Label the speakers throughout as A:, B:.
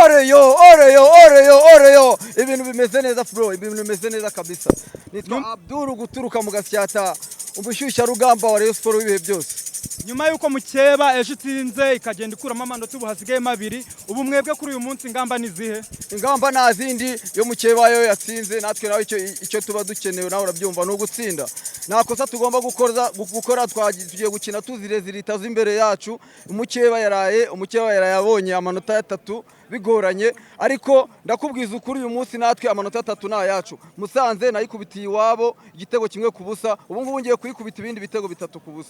A: oreyo ibintu bimeze neza bro, ibintu bimeze neza kabisa. Nitwa Abdul guturuka mu Gasyata, ubushyushya rugamba wa Rayon Sport w'ibihe byose.
B: Nyuma yuko mukeba ejo itinze ikagenda ikuramo amanota ubu hasigaye mabiri, ubu mwebwe kuri uyu munsi ingamba ni zihe?
A: Ingamba nazindi yo mukeba yo yatsinze, natwe nawe icyo tuba dukenewe nawe urabyumva no gutsinda. Nakosa tugomba gukora tugiye gukina tuzirezirita z'imbere yacu. Umukeba yaraye abonye amanota 3 bigoranye, ariko ndakubwiza ukuri uyu munsi natwe amanota 3 na yacu. Musanze nayikubitiye iwabo igitego kimwe ku busa, ubu ngubu ngiye kuyikubita ibindi bitego 3 ku busa.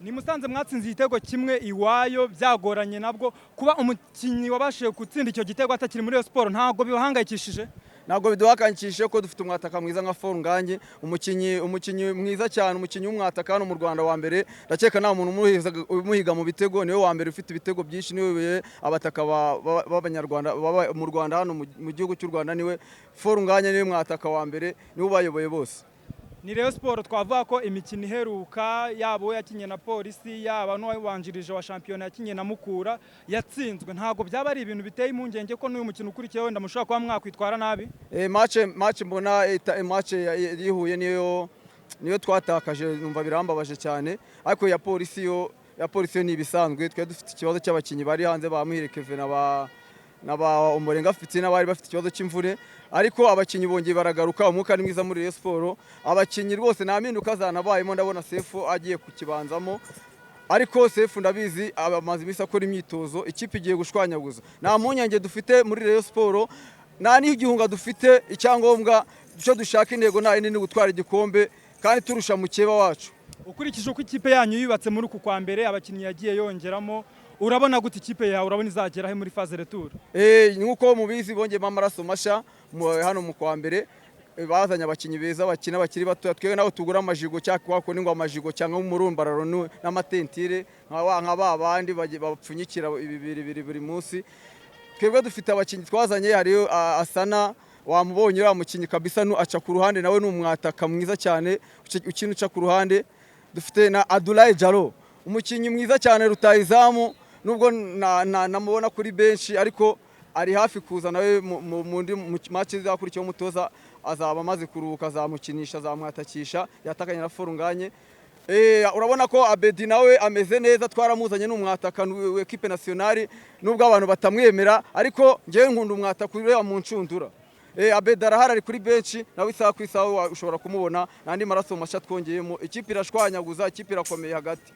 B: Ni Musanze mwatsinze igitego kimwe iwayo, byagoranye nabwo kuba umukinyi wabashije gutsinda icyo gitego atakiri muri Rayon Sport, ntago bibahangayikishije?
A: Ntabwo biduhakanyishije ko dufite umwataka mwiza nka Forunganye, umukinyi mwiza cyane, umukinyi w'umwataka hano mu Rwanda wa mbere. Ndakeka nta muntu umuhiga mu bitego, niwe wa mbere ufite ibitego byinshi, niwe abataka b'abanyarwanda mu Rwanda, hano mu gihugu cy'u Rwanda niwe Forunganye, niwe mwataka wa mbere, niwe bayoboye bose.
B: Ni Rayon Sport twavuga ko imikino iheruka yabo yakinye na Polisi, yaba n'uwabanjirije wa shampiyona yakinye na Mukura yatsinzwe, ntago byaba ari ibintu biteye impungenge ko n'uyu mukino ukurikiyeho wenda mushobora kuba mwakwitwara nabi?
A: Match mbona match yihuye niyo twatakaje, numva birambabaje cyane, ariko ya Polisi yo ni ibisanzwe. Twe dufite ikibazo cy'abakinyi bari hanze ba Muhire Kevin naba Umurenga afite n'abari bafite ikibazo cy'imvure, ariko abakinyi bongeye baragaruka, umwuka ni mwiza muri Rayon Sport. Abakinyi rwose nta mpinduka zanabayemo, ndabona Sefu agiye kukibanzamo, ariko Sefu ndabizi amaze imisi akora imyitozo, ikipe igiye gushwanyaguza. Nta mpungenge dufite muri Rayon Sport, nta n'igihunga dufite. Icyangombwa cyo dushaka intego nta yindi ni gutwara igikombe kandi turusha mukeba wacu.
B: Ukurikije uko ikipe yanyu yubatse muri uku kwa mbere, abakinyi yagiye yongeramo, urabona gute ikipe yawe, urabona izagera he muri phase retour?
A: Nkuko mubizi bongeyemo amaraso masha hano mu kwa mbere, bazanye abakinyi beza bakina bakiri bato. Twebwe naho tugura amajigo cyangwa n'ingwa amajigo cyangwa umurumbararo n'amatentire nka babandi bapfunyikira buri munsi. Twebwe dufite abakinyi twazanye, hariyo Asana, wamubonye wa mukinyi kabisa aca ku ruhande, nawe ni umwataka mwiza cyane ukina uca ku ruhande. Dufite na Abdoulaye Jalo, umukinyi mwiza cyane rutayizamu, nubwo namubona kuri benshi, ariko ari hafi kuza nawe mu match izakurikiyeho. Umutoza azaba amaze kuruhuka, azamukinisha, azamwatakisha, yatakanye na Forunganye. Urabona ko Abedi nawe ameze neza, twaramuzanye n'umwataka w'equipe nationale, nubwo abantu batamwemera, ariko ngewe nkunda umwataka ureba mu ncundura. Abedi arahari, ari kuri benshi, nawe isaha ku isaha ushobora kumubona. Nandi maraso masha twongeyemo, ikipe irashwanyaguza, ikipe irakomeye hagati.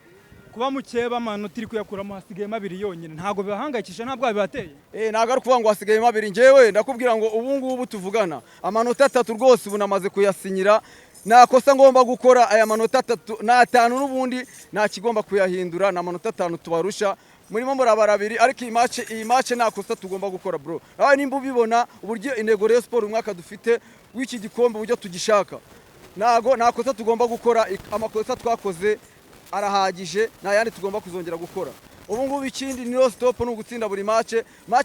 B: Kuba mukeba amanota iri kuyakuramo hasigaye mabiri yonyine, ntago bibahangayikishije, ntabwo bibateye?
A: Ntago ari kuvuga ngo hasigaye mabiri. Ngewe ndakubwira ngo ubu ngubu tuvugana amanota 3 rwose ubu namaze kuyasinyira. Nakosa ngomba gukora aya manota 3 na 5 n'ubundi nta kigomba kuyahindura, na manota 5 tubarusha murimo murabarabiri, ariko iyi match nakosa tugomba gukora bro. Aho nimba ubibona uburyo intego Rayon Sport umwaka dufite w'iki gikombe uburyo tugishaka, nakosa tugomba gukora. Amakosa twakoze arahagije, nta yandi tugomba kuzongera gukora. Ubu ngubu ikindi ni stop, no gutsinda buri match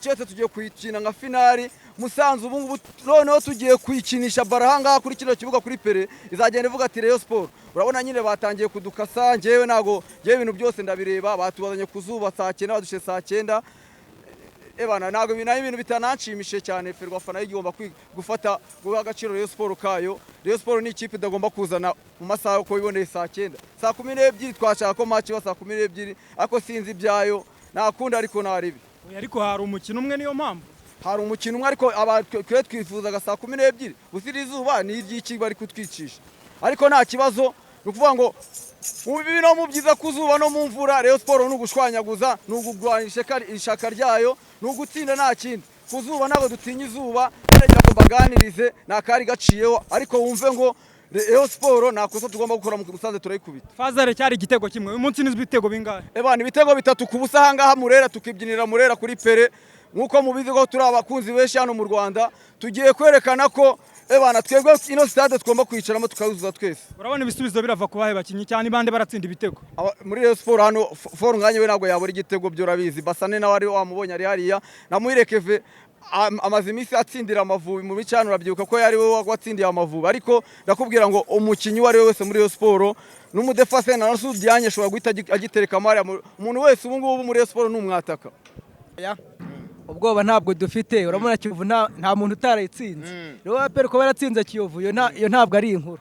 A: yose tugiye kuyikina nka finali. Musanze ubu ngubu noneho tugiye kuyikinisha barahanga kuri kino kibuga kuri Pere, izagenda ivuga ati Rayon Sport. Urabona nyine batangiye kudukasa, ngewe ibintu byose ndabireba, batubazanye kuzuba saa 9 badushe saa 9. Ntabwo ibintu bitananshimishije cyane. Ferwafa nayo igomba gufata guha agaciro Rayon Sport kayo. Rayon Sport ni ikipe idagomba kuzana mu masaha uko biboneye saa 9. Saa 12 twashaka ko match iba saa 12, ariko sinzi ibyayo, nakunda ariko naribi.
B: Ariko hari umukino umwe, niyo mpamvu
A: hari umukino umwe, ariko twe twifuzaga saa 12. Busira izuba ni iby'iki bari kutwicisha, ariko nta kibazo. Nukuvuga ngo no mu byiza kuzuba no mu mvura, Rayon Sport ni ugushwanyaguza, ni ugurwanisha ishaka ryayo, ni ugutsinda nta kindi. Kuzuba ntabwo dutinya izuba, ngira ngo baganirize nakari gaciyeho, ariko wumve ngo Rayon Sport nakosa tugomba gukora mu Musanze turayikubita.
B: Fazare cyari igitego kimwe, uyu munsi n'ibitego bingahe?
A: Ibitego 3 ku busa hangaha Murera, tukibyinira Murera kuri Pere. Nkuko mubizi ko turi abakunzi benshi hano mu Rwanda, tugiye kwerekana ko twebwe ino stade tugomba kwicaramo tukayuzuza twese.
B: Urabona ibisubizo birava ku bahe bakinyi cyane, bande baratsinda ibitego
A: muri Rayon Sport hano. Forunganye we ntabwo yabura igitego, byo urabizi. Basane nawe ari wamubonye ari hariya, na Muhire Kevin amaze imisi atsindira Amavubi mu bicano, urabyibuka ko yari we watsindiye Amavubi. Ariko ndakubwira ngo umukinyi wari we wese muri Rayon Sport n'umudefense na Sudianye ashobora guhita agitereka Maria. Umuntu wese ubu ngubu muri Rayon Sport n'umwataka.
C: ubwoba ntabwo dufite urabona Kiyovu nta muntu utarayitsinze rero APR ko baratsinze Kiyovu iyo ntabwo ari inkuru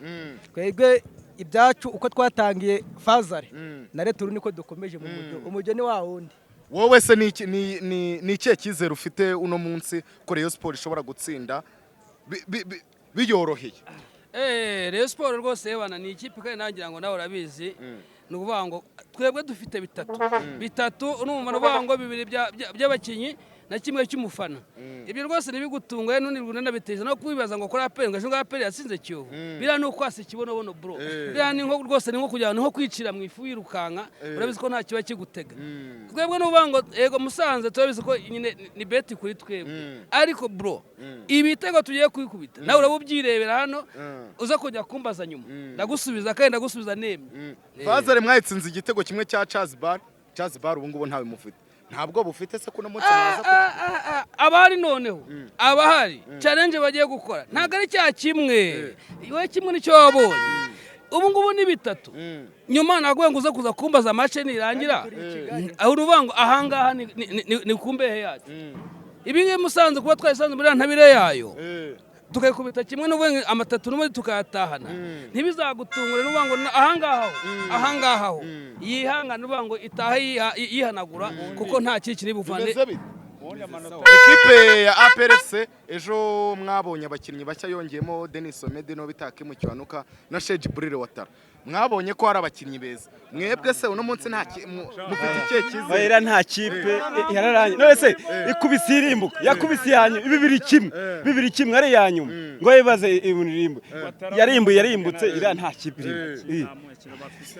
C: twebwe ibyacu uko twatangiye Fazare na Returu niko dukomeje mu umujyo ni wa wundi.
D: Wowe se ni ikihe cyizere ufite uno munsi ko Rayon Sport ishobora gutsinda biyoroheye?
E: Rayon Sport rwose yebana ni ikipe kandi nagira ngo nawe urabizi ni ukuvuga ngo twebwe dufite bitatu n'umumaro uvuga ngo bibiri by'abakinnyi na kimwe cy'umufana. Ibyo rwose nibigutunguye n'unirwa nabiteza no kubibaza ngo kora APR ngo APR yatsinze Kiyovu bira no kwasi kibono bro bira ni nko rwose ni nko kujyana nko kwicira mu ifu yirukanka urabizi ko nta kiba kigutega. Twebwe n'uvuga ngo ego Musanze turabizi ko nyine ni beti kuri twebwe ariko bro ibitego tugiye kwikubita nawe urabubyirebera hano uza kujya kumbaza nyuma ndagusubiza kandi ndagusubiza nemye.
D: Fazare mwayitsinze igitego kimwe cya Chazbar ubu ngubu ntawe mufite ntabwo bufite se kuno munsi mwaza
E: abari noneho abahari challenge bagiye gukora ntago ari cya kimwe iwe kimwe nicyo wabonye ubu ngubu ni bitatu nyuma nagwe nguza kuza kumbaza match nirangira aho uruvango ahangaha ni kumbehe yacu ibinge Musanze kuba twayisanze muri ntabire yayo tukayikubita kimwe n'ubwe amatatu n'umwe tukayatahana ntibizagutungure n'ubango ahangaho yihanga n'ubango itaha yihanagura kuko nta kiki nibuvane.
D: Equipe ya APRFC ejo mwabonye abakinnyi bashya yongeyemo Denis Omedi no bitake mu Cyanuka na Sheji Burire Watara mwabonye ko hari abakinnyi beza mwebwe se uno munsi nta mufite ikihe cyizere?
F: Era nta kipe yararanye none se ikubise irimbuka yakubise yanyu bibiri kimwe ari yanyuma ngo yibaze irimbu yarimbutse ira nta kipe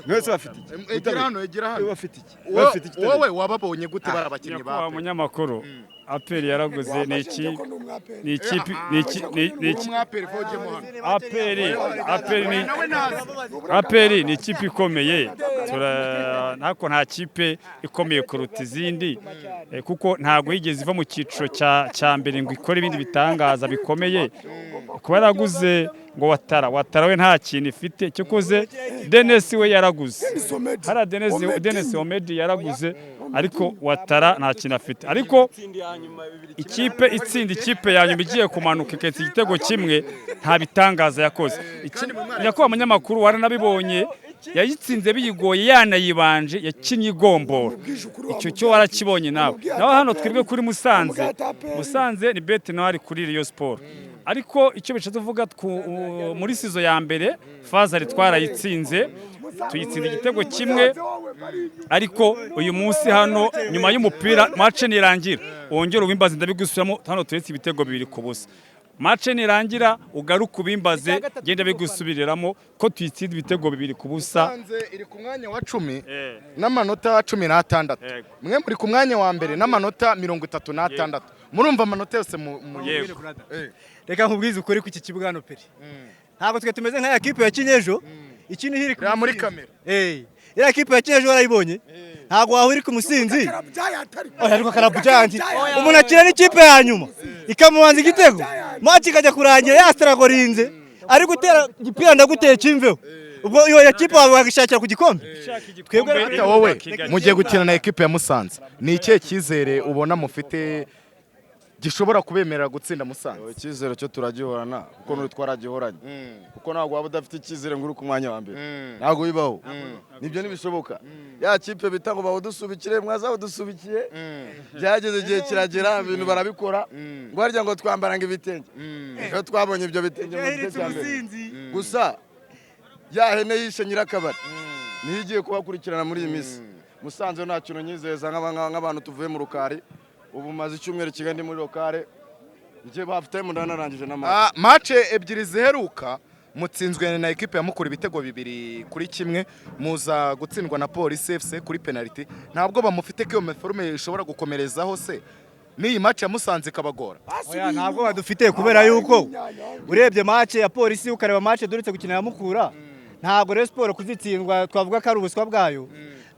F: none se bafite iki
D: egira hano
F: bafite iki
D: wowe wababonye gute bari abakinnyi ba
G: umunyamakuru APR yaraguze ni ikipe APR ni ikipe ikomeye ntako nta kipe ikomeye kuruta izindi kuko ntago yigeze iva mu cyiciro cya mbere ngo ikore ibindi bitangaza bikomeye kuba yaraguze ngo watara we nta kintu ifite cyokoze Denis we yaraguze hara Denis Omedi yaraguze ariko watara nta kintu afite ariko ikipe itsinda ikipe yanyuma igiye kumanuka iketse igitego kimwe nta bitangaza yakoze nyako abanyamakuru waranabibonye yayitsinze biyigoye yanayibanje yakinnye igombora icyo cyo warakibonye nawe hano twebwe kuri Musanze ni bete nawe ari kuri Rayon Sport ariko icyo bicaze uvuga muri sizo ya mbere Fazare twarayitsinze tuyitsinda igitego kimwe ariko uyu munsi hano nyuma y'umupira match nirangira wongera ubimbaze ndabigusubiramo hano turetse ibitego bibiri ku busa match nirangira ugaruka ubimbaze genda bigusubiriramo ko tuyitsinda ibitego bibiri ku busa.
D: Iri ku mwanya wa 10 n'amanota 16 mwe muri ku mwanya wa mbere n'amanota 36 murumva amanota yose
F: reka nkubwize ukuri ku iki kibuga hano peri ntabwo twe tumeze nka equipe ya Kinyejo ikintu hiri
D: muri kamera
F: ira equipe ya Kinyejo warayibonye ntabwo waho iri ku Musinzi ariko karabujanti umuntu akira n'ikipe ya nyuma ikamubanza igitego match ikajya kurangira yastragorinze ari gutera gipira ndaguteye kimveho ubwo iyo equipe wagishakira ku gikombe
D: twebwe wowe mugiye gukina na equipe ya Musanze ni ikihe cyizere ubona mufite gishobora kubemerera gutsinda Musanze?
A: Icyizere cyo turagihorana kuko n'uri twaragihoranye kuko ntabwo waba udafite icyizere ngo uri ku mwanya wa mbere ntabwo bibaho nibyo ntibishoboka ya kipe bita ngo bawudusubikire mwaza udusubikiye byageze igihe kiragera ibintu barabikora ngo barya ngo twambaranga ibitenge ejo twabonye ibyo bitenge mu gihe cya mbere gusa ya hene yishe nyirakabari niyo igiye kubakurikirana muri iyi minsi Musanze nta kintu nyizeza nk'abantu tuvuye mu Rukari ubu maze icyumweru kigandi muri lokale nje bafite mu ndanarangije na
D: match ebyiri ziheruka mutsinzwe na equipe ya Mukura ibitego bibiri kuri kimwe muza gutsindwa na Police FC kuri penalty ntabwo bamufite ko iyo meforume ishobora gukomerezaho se niyi match ya Musanze kabagora?
F: Oya ntabwo badufite kubera yuko urebye match ya Police ukareba match duretse gukina ya Mukura ntabwo Rayon Sport kuzitsindwa twavuga ko ari ubuswa bwayo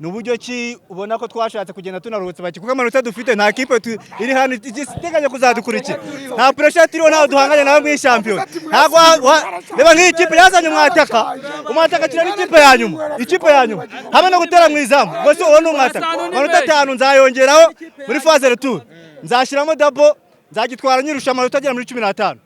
F: nuburyo ki ubona ko twashatse kugenda tunaruhutse baki kuko amanota dufite nta kipe iri hano iteganya kuzadukurikira nta pressure turiho naho duhanganye nawe mu champion ntabwo reba nk'iyi kipe yazanye umwataka kira n'ikipe ya nyuma hamwe no gutera mu izamu bose uwo ni umwataka amanota 5 nzayongeraho muri phase retour nzashyiramo dabo nzagitwara nyirusha amanota agera muri 15.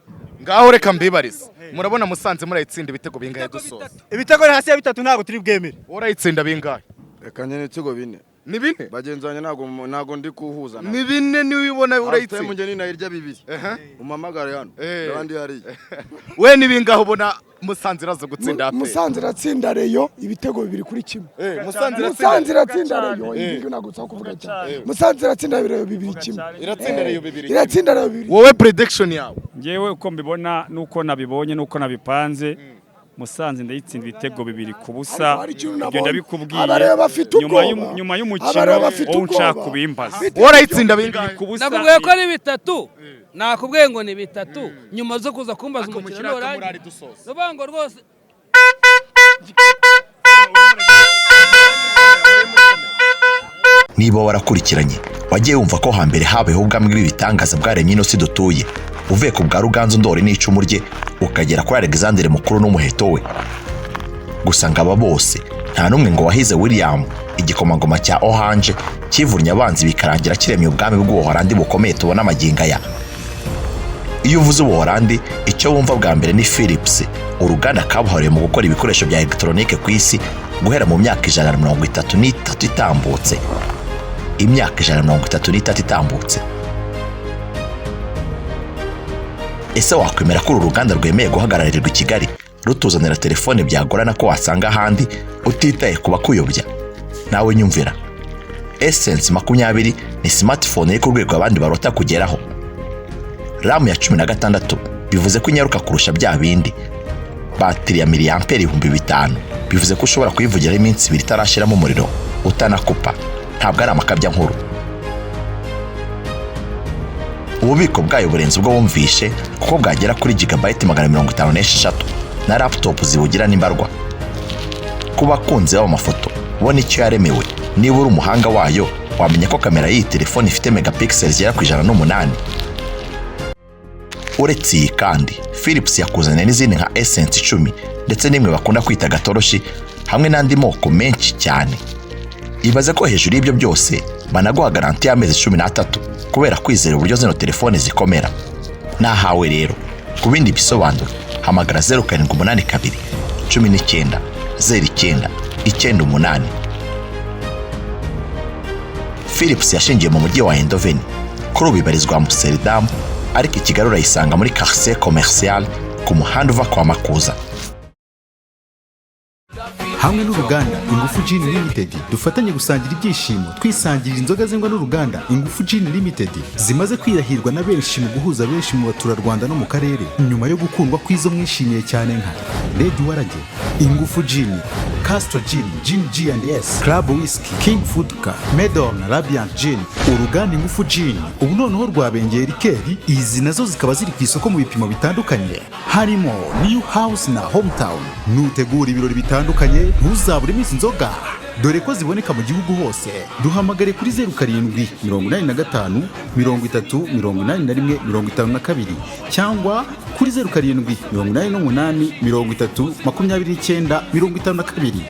D: ngaho reka mbibarize murabona Musanze murayitsinda ibitego bingahe dusoza
F: ibitego hasi ya 3 ntago turi bwemere
D: urayitsinda bingahe
A: reka nyene ibitego 4
D: ni 4
A: bagenzanye nago ndi kuhuza
D: ni 4 ni wibona urayitsinda
A: mu ngeni na irya 2 umamagare hano abandi hari
D: we ni bingahe ubona Musanze iraza gutsinda ape
H: Musanze iratsinda Reyo ibitego 2-1
D: Musanze
H: iratsinda Reyo ibintu nagutsa kuvuga cyane Musanze iratsinda Reyo 2-1
D: iratsinda Reyo 2
H: iratsinda Reyo 2
D: wowe prediction yawe
G: ngewe uko mbibona nuko nabibonye nuko nabipanze Musanze ndayitsinda ibitego 2-0 ibyo ndabikubwiye nyuma y'umukino wo nshaka kubimbaza
D: urayitsinda bingahe
E: nakubwiye ko ari 3 nakubwiye ngo ni 3 nyuma zo kuza kumbaza umukino n'orange rubango rwose
I: niba warakurikiranye wagiye wumva ko hambere habayeho ubwami bw'ibitangaza bwaremye ino si dutuye uvuye ku bwa Ruganzu Ndori n'icumu rye ukagera kuri Alexandre Mukuru n'umuheto we gusa ngaba bose nta numwe ngo wahize William igikomangoma cya Orange kivurnye abanzi bikarangira kiremye ubwami bw'ubuholandi bukomeye tubona amaginga ya iyo uvuze ubuholandi icyo wumva bwa mbere ni Philips uruganda kabuhariwe mu gukora ibikoresho bya electronique ku isi guhera mu myaka 133 itambutse imyaka 133 itambutse ese wakwemera ko uru ruganda rwemeye guhagararirwa i Kigali rutuzanira telefone byagorana ko wasanga ahandi utitaye kuba kuyobya nawe nyumvira Essence 20 ni smartphone iri ku rwego abandi barota kugeraho RAM ya 16 bivuze ko inyaruka kurusha bya bindi batiri ya miliampere 5000 bivuze ko ushobora kuyivugira iminsi 2 itarashiramo umuriro utanakupa ntabwo ari amakabya nkuru ububiko bwayo burenze ubwo wumvishe kuko bwagera kuri gigabyte 156 na laptop zibugira n'imbarwa kuba kunze amafoto ubona icyo yaremewe niba uri umuhanga wayo wamenya ko kamera y'iyi telefone ifite megapixels zigera ku 108 uretse iyi kandi Philips yakuzanye n'izindi nka Essence 10 ndetse n'imwe bakunda kwita gatoroshi hamwe n'andi moko menshi cyane ibaze ko hejuru y'ibyo byose banaguha garanti y'amezi 13 kubera kwizera uburyo zino telefone zikomera nahawe rero ku bindi bisobanuro hamagara 0782 19 09 98 Philips yashingiye mu mujyi wa Eindhoven kuri ubibarizwa mu Amsterdam ariko ikigarura yisanga muri Quartier Commercial ku muhanda uva kwa Makuza
J: hamwe n'uruganda Ingufu Gin Limited dufatanye gusangira ibyishimo twisangirira inzoga zengwa n'uruganda Ingufu Gin Limited zimaze kwirahirwa na benshi mu guhuza benshi mu baturarwanda no mu karere nyuma yo gukundwa kwizo mwishimiye cyane nka Red Warage, Ingufu Gin, Castro Gin, Gin G&S, Club Whisky, King Foodka, Medon, Radiant Gin. Uruganda Ingufu Gin ubu noneho rwabengeye rikeri izi nazo zikaba ziri ku isoko mu bipimo bitandukanye harimo New House na Hometown. Nutegura ibirori bitandukanye ntuzabure iminsi inzoga dore ko ziboneka mu gihugu hose duhamagare kuri 0785 30 81 cyangwa kuri 0788 30 29 52